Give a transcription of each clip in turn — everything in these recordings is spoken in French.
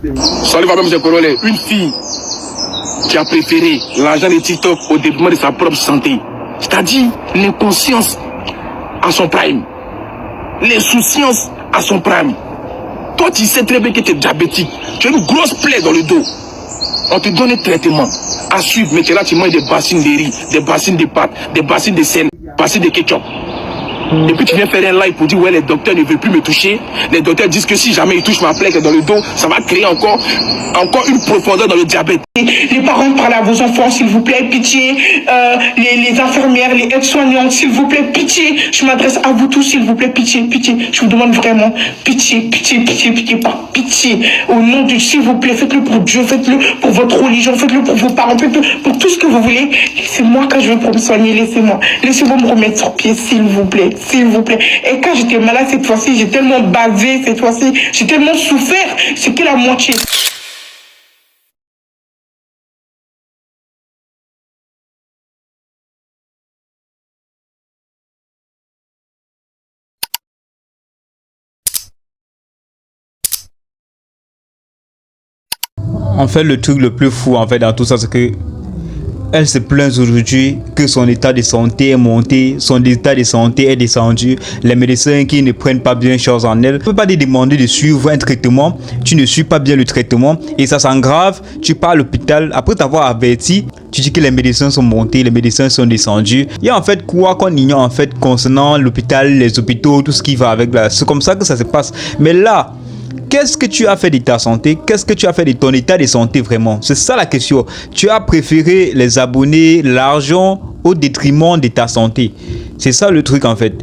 Salut, M. Corolé, une fille qui a préféré l'argent de TikTok au développement de sa propre santé. C'est-à-dire l'inconscience à son prime, l'insouciance à son prime. Toi, tu sais très bien que tu es diabétique, tu as une grosse plaie dans le dos. On te donne un traitement à suivre, mais tu es là, tu manges des bassines de riz, des bassines de pâtes, des bassines de sel, des bassines de ketchup. Et puis tu viens faire un live pour dire ouais les docteurs ne veulent plus me toucher. Les docteurs disent que si jamais ils touchent ma plaie dans le dos, ça va créer encore une profondeur dans le diabète. Les parents parlent à vos enfants, s'il vous plaît, pitié. Les infirmières, les aides-soignantes, s'il vous plaît, pitié. Je m'adresse à vous tous, s'il vous plaît, pitié, pitié. Je vous demande vraiment pitié, pitié, pitié, pitié, pas pitié. Au nom de s'il vous plaît, faites-le pour Dieu, faites-le pour votre religion, faites-le pour vos parents, faites-le pour tout ce que vous voulez. Laissez-moi quand je vais pour me soigner, laissez-moi. Laissez-moi me remettre sur pied, s'il vous plaît. S'il vous plaît. Et quand j'étais malade cette fois-ci, j'ai tellement bavé cette fois-ci, j'ai tellement souffert, c'est que la moitié. En fait, le truc le plus fou en fait dans tout ça, c'est que elle se plaint aujourd'hui que son état de santé est monté, son état de santé est descendu, les médecins qui ne prennent pas bien chose en elle. Tu ne peux pas te demander de suivre un traitement, tu ne suis pas bien le traitement et ça s'aggrave, tu pars à l'hôpital, après t'avoir averti, tu dis que les médecins sont montés, les médecins sont descendus. Il y a en fait quoi qu'on ignore en fait concernant l'hôpital, les hôpitaux, tout ce qui va avec là. C'est comme ça que ça se passe. Mais là, qu'est-ce que tu as fait de ta santé? Qu'est-ce que tu as fait de ton état de santé vraiment? C'est ça la question. Tu as préféré les abonnés, l'argent au détriment de ta santé. C'est ça le truc en fait.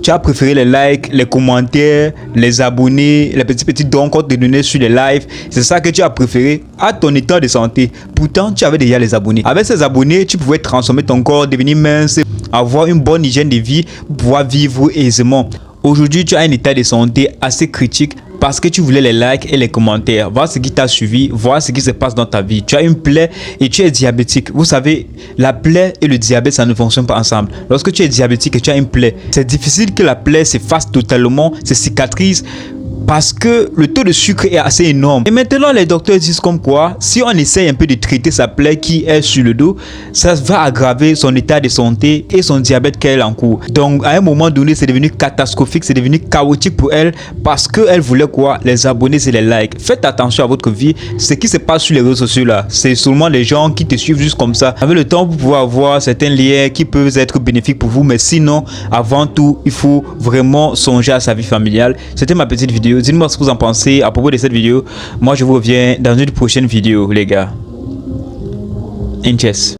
Tu as préféré les likes, les commentaires, les abonnés, les petits dons qu'on te donnait sur les lives. C'est ça que tu as préféré à ton état de santé. Pourtant, tu avais déjà les abonnés. Avec ces abonnés, tu pouvais transformer ton corps, devenir mince, avoir une bonne hygiène de vie, pouvoir vivre aisément. Aujourd'hui, tu as un état de santé assez critique parce que tu voulais les likes et les commentaires. Voir ce qui t'a suivi, voir ce qui se passe dans ta vie. Tu as une plaie et tu es diabétique. Vous savez, la plaie et le diabète, ça ne fonctionne pas ensemble. Lorsque tu es diabétique et tu as une plaie, c'est difficile que la plaie s'efface totalement, se cicatrise, parce que le taux de sucre est assez énorme. Et maintenant, les docteurs disent comme quoi, si on essaye un peu de traiter sa plaie qui est sur le dos, ça va aggraver son état de santé et son diabète qu'elle en cours. Donc, à un moment donné, c'est devenu catastrophique, c'est devenu chaotique pour elle parce qu'elle voulait quoi? Les abonnés et les likes. Faites attention à votre vie. Ce qui se passe sur les réseaux sociaux là, c'est seulement les gens qui te suivent juste comme ça. Avec le temps, vous pouvez avoir certains liens qui peuvent être bénéfiques pour vous, mais sinon, avant tout, il faut vraiment songer à sa vie familiale. C'était ma petite vidéo. Dites-moi ce que vous en pensez à propos de cette vidéo. Moi, je vous reviens dans une prochaine vidéo, les gars. Inches.